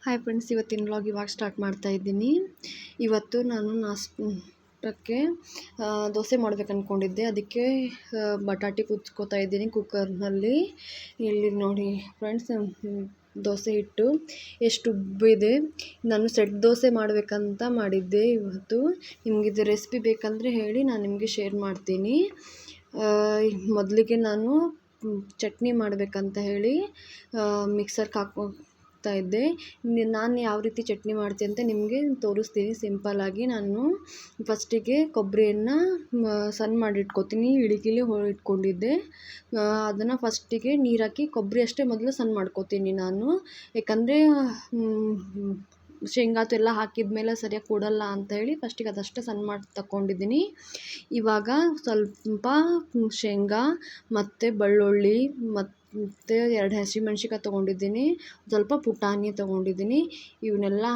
Hi friends, ಇವತ್ತಿನ vlog ಇವಾಗ start ಮಾಡ್ತಾ ಇದ್ದೀನಿ. ಇವತ್ತು ನಾನು ನಾಷ್ಟಕ್ಕೆ ದೋಸೆ ಮಾಡ್ಬೇಕು ಅಂದ್ಕೊಂಡಿದ್ದೆ. ಅದಕ್ಕೆ ಬಟಾಟೆ ಕುದಿಸ್ಕೊತಾ ಇದ್ದೀನಿ ಕುಕ್ಕರ್ನಲ್ಲಿ. ಇಲ್ಲಿ ನೋಡಿ ಫ್ರೆಂಡ್ಸ್, ದೋಸೆ ಹಿಟ್ಟು ಎಷ್ಟು ಉಬ್ಬಿದೆ. ನಾನು ಸೆಟ್ ದೋಸೆ ಮಾಡಬೇಕಂತ ಮಾಡಿದ್ದೆ ಇವತ್ತು. ನಿಮಗಿದು ರೆಸಿಪಿ ಬೇಕಂದರೆ ಹೇಳಿ, ನಾನು ನಿಮಗೆ ಶೇರ್ ಮಾಡ್ತೀನಿ. ಮೊದಲಿಗೆ ನಾನು ಚಟ್ನಿ ಮಾಡಬೇಕಂತ ಹೇಳಿ ಮಿಕ್ಸರ್ಗೆ ಹಾಕ್ತಾ ಇದ್ದೆ. ನಾನು ಯಾವ ರೀತಿ ಚಟ್ನಿ ಮಾಡ್ತೀನಿ ಅಂತ ನಿಮಗೆ ತೋರಿಸ್ತೀನಿ. ಸಿಂಪಲ್ಲಾಗಿ ನಾನು ಫಸ್ಟಿಗೆ ಕೊಬ್ಬರಿಯನ್ನು ಸಣ್ಣ ಮಾಡಿ ಇಟ್ಕೊತೀನಿ. ಇಳಿಗಿಲಿ ಇಟ್ಕೊಂಡಿದ್ದೆ. ಅದನ್ನು ಫಸ್ಟಿಗೆ ನೀರು ಹಾಕಿ ಕೊಬ್ಬರಿ ಅಷ್ಟೇ ಮೊದಲು ಸಣ್ಣ ಮಾಡ್ಕೊತೀನಿ ನಾನು. ಯಾಕಂದರೆ ಶೇಂಗಾ ಎಲ್ಲ ಹಾಕಿದ ಮೇಲೆ ಸರಿಯಾಗಿ ಕೊಡಲ್ಲ ಅಂತ ಹೇಳಿ ಫಸ್ಟಿಗೆ ಅದಷ್ಟೇ ಸಣ್ಣ ಮಾಡಿ ತಗೊಂಡಿದ್ದೀನಿ. ಇವಾಗ ಸ್ವಲ್ಪ ಶೇಂಗಾ ಮತ್ತು ಬೆಳ್ಳುಳ್ಳಿ ಮತ್ತು 2 ಹಸಿಮೆಣ್ಸಿಕಾಯಿ ತೊಗೊಂಡಿದ್ದೀನಿ. ಸ್ವಲ್ಪ ಪುಟಾಣಿ ತೊಗೊಂಡಿದ್ದೀನಿ. ಇವನ್ನೆಲ್ಲ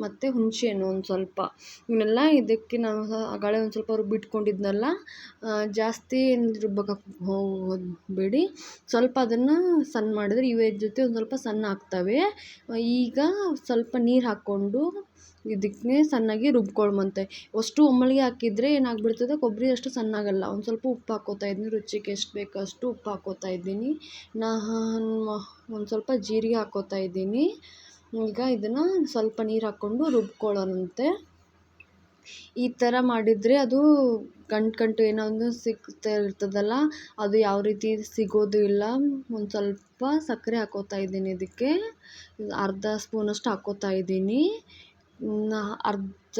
ಮತ್ತು ಹುಣಸೆಹಣ್ಣು ಒಂದು ಸ್ವಲ್ಪ, ಇವನ್ನೆಲ್ಲ ಇದಕ್ಕೆ ನಾನು ಆಗಳೇ ಒಂದು ಸ್ವಲ್ಪ ರುಬ್ಬಿಟ್ಕೊಂಡಿದ್ನಲ್ಲ, ಜಾಸ್ತಿ ರುಬ್ಬಕ್ಕೆ ಹೋಗಬೇಡಿ. ಸ್ವಲ್ಪ ಅದನ್ನು ಸಣ್ಣ ಮಾಡಿದರೆ ಇವೇ ಜೊತೆ ಒಂದು ಸ್ವಲ್ಪ ಸಣ್ಣ ಆಗ್ತವೆ. ಈಗ ಸ್ವಲ್ಪ ನೀರು ಹಾಕ್ಕೊಂಡು ಇದಕ್ಕೆ ಸಣ್ಣಾಗಿ ರುಬ್ಕೊಳ್ಮಂತೆ. ಅಷ್ಟು ಒಮ್ಮಲಿಗೆ ಹಾಕಿದರೆ ಏನಾಗ್ಬಿಡ್ತದೆ, ಕೊಬ್ಬರಿ ಅಷ್ಟು ಸಣ್ಣ ಆಗಲ್ಲ. ಒಂದು ಸ್ವಲ್ಪ ಉಪ್ಪು ಹಾಕ್ಕೋತಾ ಇದ್ದೀನಿ. ರುಚಿಗೆ ಎಷ್ಟು ಬೇಕೋ ಅಷ್ಟು ಉಪ್ಪು ಹಾಕ್ಕೋತಾ ಇದ್ದೀನಿ. ನಾನು ಒಂದು ಸ್ವಲ್ಪ ಜೀರಿಗೆ ಹಾಕ್ಕೋತಾ ಇದ್ದೀನಿ. ಈಗ ಇದನ್ನು ಸ್ವಲ್ಪ ನೀರು ಹಾಕ್ಕೊಂಡು ರುಬ್ಕೊಳ್ಳೋಣಂತೆ. ಈ ಥರ ಮಾಡಿದರೆ ಅದು ಗಂಟು ಏನೋ ಒಂದು ಸಿಗ್ತಾ ಇರ್ತದಲ್ಲ, ಅದು ಯಾವ ರೀತಿ ಸಿಗೋದು ಇಲ್ಲ. ಒಂದು ಸ್ವಲ್ಪ ಸಕ್ಕರೆ ಹಾಕ್ಕೋತಾ ಇದ್ದೀನಿ. ಇದಕ್ಕೆ ಅರ್ಧ ಸ್ಪೂನಷ್ಟು ಹಾಕ್ಕೋತಾ ಇದ್ದೀನಿ. ಅರ್ಧ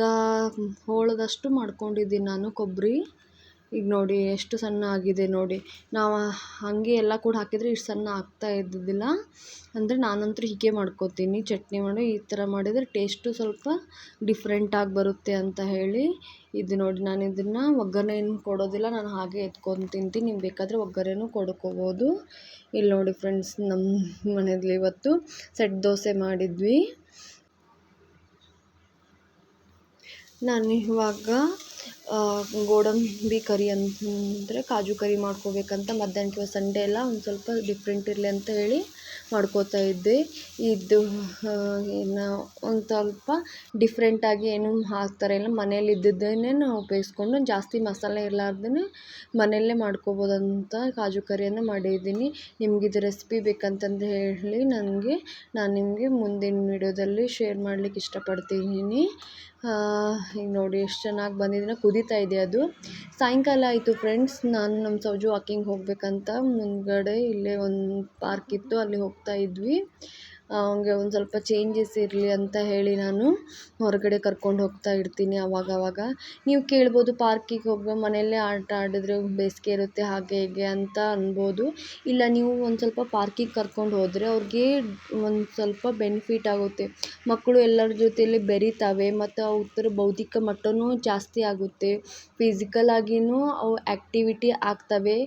ಹೋಳದಷ್ಟು ಮಾಡ್ಕೊಂಡಿದ್ದೀನಿ ನಾನು ಕೊಬ್ಬರಿ. ಈಗ ನೋಡಿ ಎಷ್ಟು ಸಣ್ಣ ಆಗಿದೆ ನೋಡಿ. ನಾವು ಹಾಗೆ ಎಲ್ಲ ಕೂಡ ಹಾಕಿದರೆ ಇಷ್ಟು ಸಣ್ಣ ಆಗ್ತಾ ಇದ್ದಿದ್ದಿಲ್ಲ. ಅಂದರೆ ನಾನಂತೂ ಹೀಗೆ ಮಾಡ್ಕೋತೀನಿ ಚಟ್ನಿ ಮಾಡಿ. ಈ ಥರ ಮಾಡಿದರೆ ಟೇಸ್ಟು ಸ್ವಲ್ಪ ಡಿಫ್ರೆಂಟಾಗಿ ಬರುತ್ತೆ ಅಂತ ಹೇಳಿ. ಇದು ನೋಡಿ, ನಾನು ಇದನ್ನು ಒಗ್ಗರಣೆ ಏನು ಕೊಡೋದಿಲ್ಲ, ನಾನು ಹಾಗೆ ಎತ್ಕೊಂಡು ತಿಂತೀನಿ. ನೀವು ಬೇಕಾದರೆ ಒಗ್ಗರಣೆನೂ ಕೊಡ್ಕೋಬೋದು. ಇಲ್ಲಿ ನೋಡಿ ಫ್ರೆಂಡ್ಸ್, ನಮ್ಮ ಮನೆಯಲ್ಲಿ ಇವತ್ತು ಸೆಟ್ ದೋಸೆ ಮಾಡಿದ್ವಿ. ನಾನು ಇವಾಗ ಗೋಡಂಬಿ ಕರಿ ಅಂದರೆ ಕಾಜು ಕರಿ ಮಾಡ್ಕೋಬೇಕಂತ ಮಧ್ಯಾಹ್ನಕ್ಕೆ, ಸಂಡೇ ಎಲ್ಲ ಒಂದು ಸ್ವಲ್ಪ ಡಿಫ್ರೆಂಟ್ ಇರಲಿ ಅಂತ ಹೇಳಿ ಮಾಡ್ಕೋತಾ ಇದ್ದೆ. ಇದು ಏನು ಒಂದು ಸ್ವಲ್ಪ ಡಿಫ್ರೆಂಟಾಗಿ ಏನು ಹಾಕ್ತಾರೆ ಇಲ್ಲ, ಮನೇಲಿ ಇದ್ದಿದ್ದನ್ನೇ ನಾವು ಉಪಯೋಗಿಸ್ಕೊಂಡು ಜಾಸ್ತಿ ಮಸಾಲೆ ಇರಲಾರ್ದೇ ಮನೆಯಲ್ಲೇ ಮಾಡ್ಕೋಬೋದಂತ ಕಾಜು ಕರಿಯನ್ನು ಮಾಡಿದ್ದೀನಿ. ನಿಮಗಿದು ರೆಸಿಪಿ ಬೇಕಂತಂದರೆ ಹೇಳಿ ನನಗೆ, ನಾನು ನಿಮಗೆ ಮುಂದಿನ ವಿಡಿಯೋದಲ್ಲಿ ಶೇರ್ ಮಾಡಲಿಕ್ಕೆ ಇಷ್ಟಪಡ್ತೀನಿ. ಈಗ ನೋಡಿ ಎಷ್ಟು ಚೆನ್ನಾಗಿ ಬಂದಿದೆ. ಕುದೀತಾ ಇದೆ ಅದು. ಸಾಯಂಕಾಲ ಆಯಿತು ಫ್ರೆಂಡ್ಸ್. ನಾನು ನಮ್ಮ ಸೌಜು ವಾಕಿಂಗ್ ಹೋಗಬೇಕಂತ ಮುಂದ್ಗಡೆ ಇಲ್ಲೇ ಒಂದು ಪಾರ್ಕ್ ಇತ್ತು, ಅಲ್ಲಿ ಹೋಗ್ತಾ ಇದ್ವಿ. ಅವನಿಗೆ ಒಂದು ಸ್ವಲ್ಪ ಚೇಂಜಸ್ ಇರಲಿ ಅಂತ ಹೇಳಿ ನಾನು ಹೊರಗಡೆ ಕರ್ಕೊಂಡು ಹೋಗ್ತಾ ಇರ್ತೀನಿ ಅವಾಗವಾಗ. ನೀವು ಕೇಳ್ಬೋದು, ಪಾರ್ಕಿಗೆ ಹೋಗೋ ಮನೆಯಲ್ಲೇ ಆಟ ಆಡಿದ್ರೆ ಬೇಸಿಗೆ ಇರುತ್ತೆ ಹಾಗೆ ಹೀಗೆ ಅಂತ ಅನ್ಬೋದು. ಇಲ್ಲ, ನೀವು ಒಂದು ಸ್ವಲ್ಪ ಪಾರ್ಕಿಗೆ ಕರ್ಕೊಂಡು ಹೋದರೆ ಅವ್ರಿಗೆ ಒಂದು ಸ್ವಲ್ಪ ಬೆನಿಫಿಟ್ ಆಗುತ್ತೆ. ಮಕ್ಕಳು ಎಲ್ಲರ ಜೊತೆಯಲ್ಲಿ ಬೆರೀತಾವೆ ಮತ್ತು ಅವ್ರ ಬೌದ್ಧಿಕ ಮಟ್ಟವೂ ಜಾಸ್ತಿ ಆಗುತ್ತೆ. ಫಿಸಿಕಲ್ ಆಗಿಯೂ ಅವು ಆ್ಯಕ್ಟಿವಿಟಿ ಆಗ್ತವೆ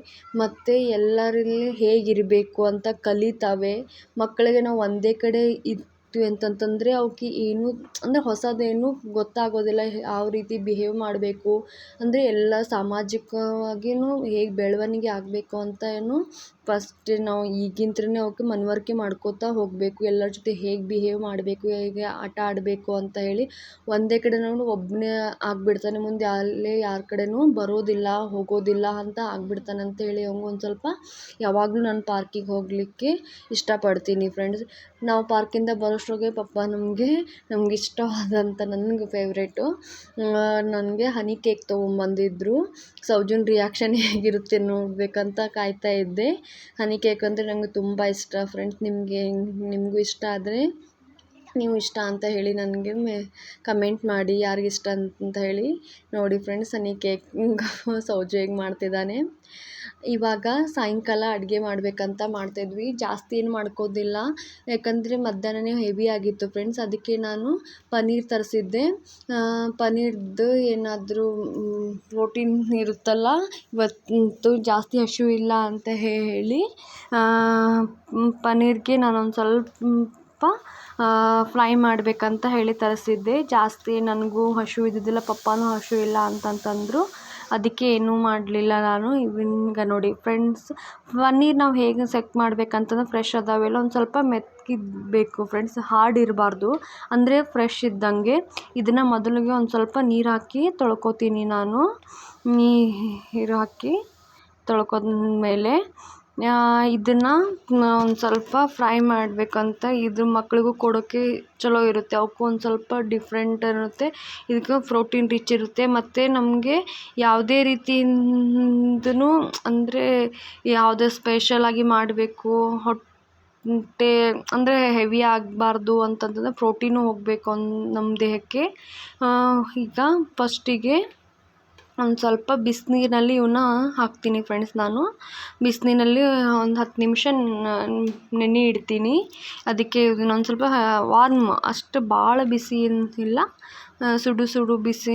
ಮತ್ತು ಎಲ್ಲರಲ್ಲಿ ಹೇಗಿರಬೇಕು ಅಂತ ಕಲಿತಾವೆ. ಮಕ್ಕಳಿಗೆ ನಾವು ಒಂದೇ ಕಡೆ ಇತ್ತು ಅಂತಂತಂದರೆ ಅವಕ್ಕೆ ಏನು ಅಂದರೆ ಹೊಸದೇನು ಗೊತ್ತಾಗೋದಿಲ್ಲ. ಯಾವ ರೀತಿ ಬಿಹೇವ್ ಮಾಡಬೇಕು ಅಂದರೆ ಎಲ್ಲ ಸಾಮಾಜಿಕವಾಗಿಯೂ ಹೇಗೆ ಬೆಳವಣಿಗೆ ಆಗಬೇಕು ಅಂತ ಫಸ್ಟ್ ನಾವು ಈಗಿಂತ್ರನೇ ಅವಕ್ಕೆ ಮನವರಿಕೆ ಮಾಡ್ಕೋತಾ ಹೋಗಬೇಕು. ಎಲ್ಲರ ಜೊತೆ ಹೇಗೆ ಬಿಹೇವ್ ಮಾಡಬೇಕು, ಹೇಗೆ ಆಟ ಆಡಬೇಕು ಅಂತ ಹೇಳಿ. ಒಂದೇ ಕಡೆ ನಾವು ಒಬ್ಬನೇ ಆಗಿಬಿಡ್ತಾನೆ, ಮುಂದೆ ಅಲ್ಲೇ ಯಾರ ಕಡೆನೂ ಬರೋದಿಲ್ಲ ಹೋಗೋದಿಲ್ಲ ಅಂತ ಆಗಿಬಿಡ್ತಾನೆ ಅಂತ ಹೇಳಿ ಅವ್ನಿಗೆ ಒಂದು ಸ್ವಲ್ಪ ಯಾವಾಗಲೂ ನಾನು ಪಾರ್ಕಿಗೆ ಹೋಗಲಿಕ್ಕೆ ಇಷ್ಟಪಡ್ತೀನಿ ಫ್ರೆಂಡ್ಸ್. ನಾವು ಪಾರ್ಕಿಂದ ಬರೋಷ್ಟ್ರೊಳಗೆ ಪಪ್ಪ ನಮಗೆ ಇಷ್ಟವಾದಂಥ, ನನಗೆ ಫೇವ್ರೇಟು, ನನಗೆ ಹನಿ ಕೇಕ್ ತೊಗೊಂಬಂದಿದ್ರು. ಸೌಜನ್ ರಿಯಾಕ್ಷನ್ ಹೇಗಿರುತ್ತೆ ನೋಡಬೇಕಂತ ಕಾಯ್ತಾ ಇದ್ದೆ. ಹನಿ ಕೇಕ್ ಅಂದರೆ ನನಗೆ ತುಂಬ ಇಷ್ಟ ಫ್ರೆಂಡ್ಸ್. ನಿಮಗೂ ಇಷ್ಟ ಆದರೆ ನೀವು ಇಷ್ಟ ಅಂತ ಹೇಳಿ ನನಗೆ ಕಮೆಂಟ್ ಮಾಡಿ, ಯಾರಿಗಿಷ್ಟ ಅಂತ ಹೇಳಿ. ನೋಡಿ ಫ್ರೆಂಡ್ಸ್, ಹನಿ ಕೇಕ್ ಸೌಜು ಹೇಗೆ ಮಾಡ್ತಿದ್ದಾನೆ. ಇವಾಗ ಸಾಯಂಕಾಲ ಅಡುಗೆ ಮಾಡಬೇಕಂತ ಮಾಡ್ತಾಯಿದ್ವಿ. ಜಾಸ್ತಿ ಏನು ಮಾಡ್ಕೋದಿಲ್ಲ, ಯಾಕಂದರೆ ಮಧ್ಯಾಹ್ನನೇ ಹೆವಿ ಆಗಿತ್ತು ಫ್ರೆಂಡ್ಸ್. ಅದಕ್ಕೆ ನಾನು ಪನ್ನೀರ್ ತರಿಸಿದ್ದೆ. ಪನ್ನೀರ್ದು ಏನಾದರೂ ಪ್ರೋಟೀನ್ ಇರುತ್ತಲ್ಲ, ಇವತ್ತು ಜಾಸ್ತಿ ಹಸಿವಿಲ್ಲ ಅಂತ ಹೇಳಿ ಪನ್ನೀರ್ಗೆ ನಾನೊಂದು ಸ್ವಲ್ಪ ಫ್ರೈ ಮಾಡಬೇಕಂತ ಹೇಳಿ ತರಿಸಿದ್ದೆ. ಜಾಸ್ತಿ ನನಗೂ ಹಸಿವು ಇದ್ದಿದ್ದಿಲ್ಲ, ಪಪ್ಪನೂ ಹಸಿವಿಲ್ಲ ಅಂತಂತಂದರು. ಅದಕ್ಕೆ ಏನೂ ಮಾಡಲಿಲ್ಲ ನಾನು. ಈಗ ನೋಡಿ ಫ್ರೆಂಡ್ಸ್, ಪನ್ನೀರ್ ನಾವು ಹೇಗೆ ಸೆಟ್ ಮಾಡ್ಬೇಕಂತಂದ್ರೆ ಫ್ರೆಶ್ ಅದಾವೆಲ್ಲ ಒಂದು ಸ್ವಲ್ಪ ಮೆತ್ತಗಿರಬೇಕು ಫ್ರೆಂಡ್ಸ್, ಹಾರ್ಡ್ ಇರಬಾರ್ದು, ಅಂದರೆ ಫ್ರೆಶ್ ಇದ್ದಂಗೆ. ಇದನ್ನು ಮೊದಲಿಗೆ ಒಂದು ಸ್ವಲ್ಪ ನೀರು ಹಾಕಿ ತೊಳ್ಕೊತೀನಿ ನಾನು. ನೀರು ಹಾಕಿ ತೊಳ್ಕೊಂಡ್ಮೇಲೆ ಇದನ್ನು ಒಂದು ಸ್ವಲ್ಪ ಫ್ರೈ ಮಾಡಬೇಕಂತ. ಇದು ಮಕ್ಳಿಗೂ ಕೊಡೋಕ್ಕೆ ಚಲೋ ಇರುತ್ತೆ, ಅವಕ್ಕೂ ಒಂದು ಸ್ವಲ್ಪ ಡಿಫ್ರೆಂಟ್ ಇರುತ್ತೆ, ಇದಕ್ಕೆ ಪ್ರೋಟೀನ್ ರಿಚ್ ಇರುತ್ತೆ. ಮತ್ತು ನಮಗೆ ಯಾವುದೇ ರೀತಿಯಿಂದನೂ ಅಂದರೆ ಯಾವುದೇ ಸ್ಪೆಷಲಾಗಿ ಮಾಡಬೇಕು, ಹೊಟ್ಟೆ ಅಂದರೆ ಹೆವಿ ಆಗಬಾರ್ದು ಅಂತಂತಂದರೆ ಪ್ರೋಟೀನು ಹೋಗಬೇಕು ನಮ್ಮ ದೇಹಕ್ಕೆ. ಈಗ ಫಸ್ಟಿಗೆ ಒಂದು ಸ್ವಲ್ಪ ಬಿಸಿನೀರಿನಲ್ಲಿ ಇವನ್ನ ಹಾಕ್ತೀನಿ ಫ್ರೆಂಡ್ಸ್. ನಾನು ಬಿಸಿನೀರಲ್ಲಿ ಒಂದು 10 ನಿಮಿಷ ನೆನೆ ಇಡ್ತೀನಿ. ಅದಕ್ಕೆ ಇನ್ನೊಂದು ಸ್ವಲ್ಪ ವಾರ್ಮ್, ಅಷ್ಟು ಭಾಳ ಬಿಸಿ ಏನಿಲ್ಲ, ಸುಡು ಸುಡು ಬಿಸಿ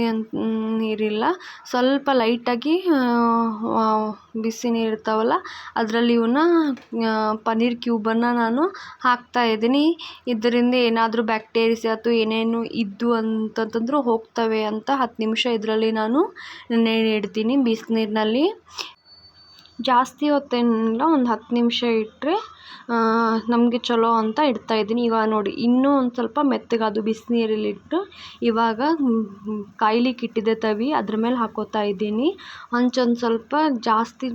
ನೀರಿಲ್ಲ, ಸ್ವಲ್ಪ ಲೈಟಾಗಿ ಬಿಸಿ ನೀರು ಇರ್ತಾವಲ್ಲ ಅದರಲ್ಲಿ ಇವನ್ನ ಪನ್ನೀರ್ ಕ್ಯೂಬನ್ನು ನಾನು ಹಾಕ್ತಾಯಿದ್ದೀನಿ. ಇದರಿಂದ ಏನಾದರೂ ಬ್ಯಾಕ್ಟೀರಿಯಸ್ ಅಥವಾ ಏನೇನು ಇದ್ದು ಅಂತಂತಂದ್ರೂ ಹೋಗ್ತವೆ ಅಂತ 10 ನಿಮಿಷ ಇದರಲ್ಲಿ ನಾನು ನೆನೆ ಇಡ್ತೀನಿ ಬಿಸಿನೀರಿನಲ್ಲಿ. ಜಾಸ್ತಿ ಹೊತ್ತೇನಿಲ್ಲ, ಒಂದು 10 ನಿಮಿಷ ಇಟ್ಟರೆ ನಮಗೆ ಚಲೋ ಅಂತ ಇಡ್ತಾಯಿದ್ದೀನಿ. ಇವಾಗ ನೋಡಿ ಇನ್ನೂ ಒಂದು ಸ್ವಲ್ಪ ಮೆತ್ತಗಾದು ಬಿಸಿನೀರಲ್ಲಿಟ್ಟು ಇವಾಗ ಕಾಯ್ಲಿಕ್ಕೆ ಇಟ್ಟಿದ್ದೆ ತವಿ, ಅದ್ರ ಮೇಲೆ ಹಾಕೋತಾ ಇದ್ದೀನಿ. ಹಂಚೊಂದು ಸ್ವಲ್ಪ ಜಾಸ್ತಿ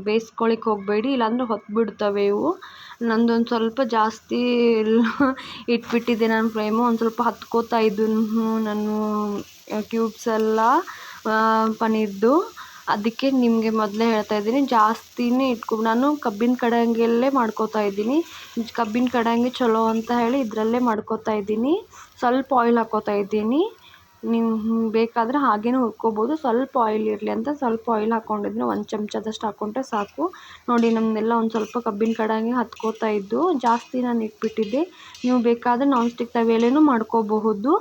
ಬೇಯಿಸ್ಕೊಳಿಕ್ಕೆ ಹೋಗಬೇಡಿ, ಇಲ್ಲಾಂದರೆ ಹೊತ್ಬಿಡ್ತವೆ ಇವು. ನಂದೊಂದು ಸ್ವಲ್ಪ ಜಾಸ್ತಿ ಇಟ್ಬಿಟ್ಟಿದ್ದೆ ನಾನು ಫ್ಲೇಮು, ಒಂದು ಸ್ವಲ್ಪ ಹತ್ಕೋತಾ ಇದ್ದು ನಾನು ಕ್ಯೂಬ್ಸ್ ಎಲ್ಲ ಪನ್ನೀರ್ದು. ಅದಕ್ಕೆ ನಿಮಗೆ ಮೊದಲೇ ಹೇಳ್ತಾ ಇದ್ದೀನಿ, ಜಾಸ್ತಿನೇ ನಾನು ಕಬ್ಬಿನ ಕಡಾಯಿಯಲ್ಲೇ ಮಾಡ್ಕೋತಾ ಇದ್ದೀನಿ. ಕಬ್ಬಿನ ಕಡಾಯಿ ಚಲೋ ಅಂತ ಹೇಳಿ ಇದರಲ್ಲೇ ಮಾಡ್ಕೋತಾ ಇದ್ದೀನಿ. ಸ್ವಲ್ಪ ಆಯಿಲ್ ಹಾಕ್ಕೋತಾ ಇದ್ದೀನಿ, ನೀವು ಬೇಕಾದರೆ ಹಾಗೇ ಹುರ್ಕೋಬೋದು. ಸ್ವಲ್ಪ ಆಯಿಲ್ ಇರಲಿ ಅಂತ ಸ್ವಲ್ಪ ಆಯಿಲ್ ಹಾಕ್ಕೊಂಡಿದ್ದೀನಿ, 1 ಚಮಚದಷ್ಟು ಹಾಕ್ಕೊಂಡ್ರೆ ಸಾಕು. ನೋಡಿ ನಮ್ಮನ್ನೆಲ್ಲ ಒಂದು ಸ್ವಲ್ಪ ಕಬ್ಬಿನ ಕಡಾಯಿಗೆ ಹತ್ಕೋತಾ ಇದ್ದು, ಜಾಸ್ತಿ ನಾನು ಇಟ್ಬಿಟ್ಟಿದ್ದೆ. ನೀವು ಬೇಕಾದರೆ ನಾನ್ ಸ್ಟಿಕ್ ತವಿಯಲ್ಲೇನೂ ಮಾಡ್ಕೋಬಹುದು.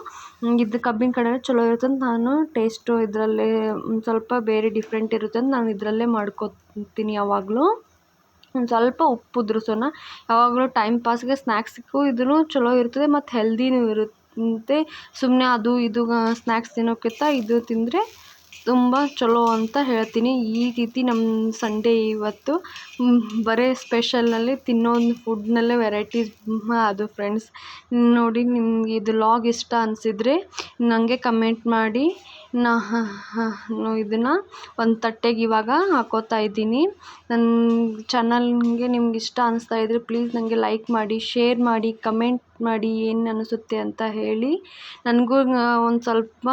ಇದು ಕಬ್ಬಿನ ಕಡಾಯಿ ಚಲೋ ಇರುತ್ತೆ ಅಂತ ನಾನು ಟೇಸ್ಟು ಇದರಲ್ಲೇ ಒಂದು ಸ್ವಲ್ಪ ಬೇರೆ ಡಿಫ್ರೆಂಟ್ ಇರುತ್ತೆ ಅಂತ ನಾನು ಇದರಲ್ಲೇ ಮಾಡ್ಕೊತೀನಿ ಯಾವಾಗಲೂ. ಒಂದು ಸ್ವಲ್ಪ ಉಪ್ಪು ಉದುರಿಸೋಣ, ಯಾವಾಗಲೂ ಟೈಮ್ ಪಾಸ್ಗೆ ಸ್ನ್ಯಾಕ್ಸಿಗೂ ಇದೂ ಚಲೋ ಇರ್ತದೆ ಮತ್ತು ಹೆಲ್ದಿನೂ ಇರುತ್ತೆ. ಸುಮ್ಮನೆ ಅದು ಇದು ಸ್ನ್ಯಾಕ್ಸ್ ತಿನ್ನೋಕ್ಕಿಂತ ಇದು ತಿಂದರೆ ತುಂಬ ಚಲೋ ಅಂತ ಹೇಳ್ತೀನಿ. ಈ ರೀತಿ ನಮ್ಮ ಸಂಡೇ ಇವತ್ತು ಬರೀ ಸ್ಪೆಷಲ್ನಲ್ಲಿ ತಿನ್ನೋ ಒಂದು ಫುಡ್ನಲ್ಲೇ ವೆರೈಟೀಸ್ ಅದು ಫ್ರೆಂಡ್ಸ್. ನೋಡಿ ನಿಮ್ಗೆ ಇದು ಲಾಗ್ ಇಷ್ಟ ಅನಿಸಿದರೆ ನನಗೆ ಕಮೆಂಟ್ ಮಾಡಿ. ಇದನ್ನು ಒಂದು ತಟ್ಟೆಗೆ ಇವಾಗ ಹಾಕೋತಾ ಇದ್ದೀನಿ. ನನ್ನ ಚಾನಲ್ಗೆ ನಿಮ್ಗೆ ಇಷ್ಟ ಅನಿಸ್ತಾ ಇದ್ದರೆ ಪ್ಲೀಸ್ ನನಗೆ ಲೈಕ್ ಮಾಡಿ, ಶೇರ್ ಮಾಡಿ, ಕಮೆಂಟ್ ಮಾಡಿ, ಏನು ಅನಿಸುತ್ತೆ ಅಂತ ಹೇಳಿ. ನನಗೂ ಒಂದು ಸ್ವಲ್ಪ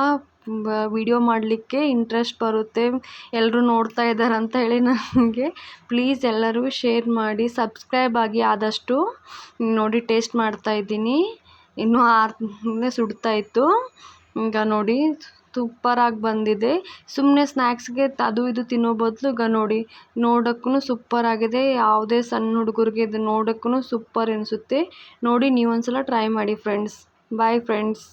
ವಿಡಿಯೋ ಮಾಡಲಿಕ್ಕೆ ಇಂಟ್ರೆಸ್ಟ್ ಬರುತ್ತೆ, ಎಲ್ಲರೂ ನೋಡ್ತಾ ಇದ್ದಾರೆ ಅಂತ ಹೇಳಿ ನನಗೆ. ಪ್ಲೀಸ್ ಎಲ್ಲರೂ ಶೇರ್ ಮಾಡಿ, ಸಬ್ಸ್ಕ್ರೈಬ್ ಆಗಿ ಆದಷ್ಟು. ನೋಡಿ ಟೇಸ್ಟ್ ಮಾಡ್ತಾಯಿದ್ದೀನಿ, ಇನ್ನೂ ಸುಡ್ತಾ ಇತ್ತು. ಈಗ ನೋಡಿ ಸೂಪರಾಗಿ ಬಂದಿದೆ. ಸುಮ್ಮನೆ ಸ್ನ್ಯಾಕ್ಸ್ಗೆ ಅದು ಇದು ತಿನ್ನೋ ಬದಲು ಈಗ ನೋಡಿ ನೋಡೋಕ್ಕೂ ಸೂಪರಾಗಿದೆ. ಯಾವುದೇ ಸಣ್ಣ ಹುಡುಗರಿಗೆ ಇದು ನೋಡೋಕ್ಕೂ ಸೂಪರ್ ಅನಿಸುತ್ತೆ. ನೋಡಿ ನೀವೊಂದ್ಸಲ ಟ್ರೈ ಮಾಡಿ ಫ್ರೆಂಡ್ಸ್. Bye friends.